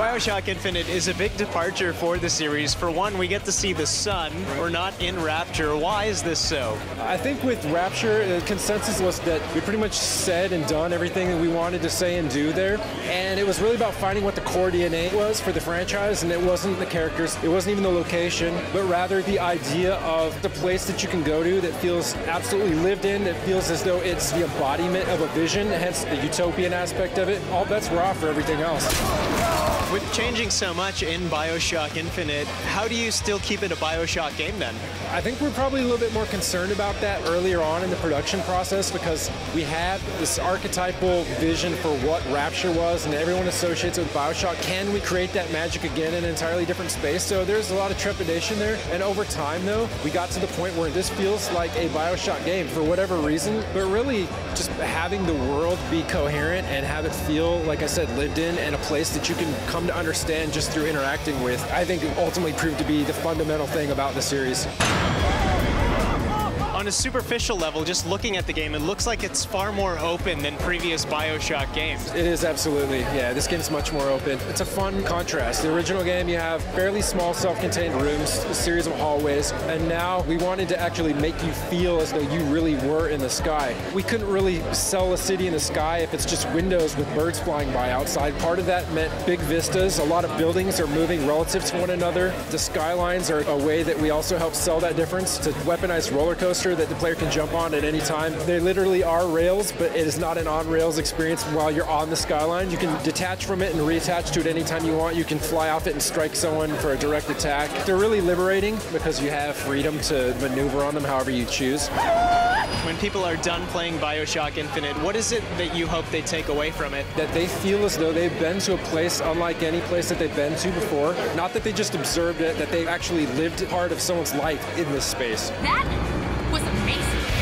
BioShock Infinite is a big departure for the series. For one, we get to see the sun. We're not in Rapture. Why is this so? I think with Rapture, the consensus was that we pretty much said and done everything that we wanted to say and do there. And it was really about finding what the core DNA was for the franchise, and it wasn't the characters, it wasn't even the location, but rather the idea of the place that you can go to that feels absolutely lived in, that feels as though it's the embodiment of a vision, hence the utopian aspect of it. All bets were off for everything else. With changing so much in BioShock Infinite, how do you still keep it a BioShock game then? I think we're probably a little bit more concerned about that earlier on in the production process because we had this archetypal vision for what Rapture was and everyone associates it with BioShock. Can we create that magic again in an entirely different space? So there's a lot of trepidation there. And over time, though, we got to the point where this feels like a BioShock game for whatever reason, but really just having the world be coherent and have it feel, like I said, lived in and a place that you can come to understand just through interacting with, I think it ultimately proved to be the fundamental thing about the series. On a superficial level, just looking at the game, it looks like it's far more open than previous BioShock games. It is absolutely, yeah, this game's much more open. It's a fun contrast. The original game, you have fairly small self-contained rooms, a series of hallways, and now we wanted to actually make you feel as though you really were in the sky. We couldn't really sell a city in the sky if it's just windows with birds flying by outside. Part of that meant big vistas. A lot of buildings are moving relative to one another. The skylines are a way that we also help sell that difference. It's a weaponized roller coaster that the player can jump on at any time. They literally are rails, but it is not an on-rails experience while you're on the skyline. You can detach from it and reattach to it anytime you want. You can fly off it and strike someone for a direct attack. They're really liberating because you have freedom to maneuver on them however you choose. When people are done playing BioShock Infinite, what is it that you hope they take away from it? That they feel as though they've been to a place unlike any place that they've been to before. Not that they just observed it, that they've actually lived part of someone's life in this space. That was amazing.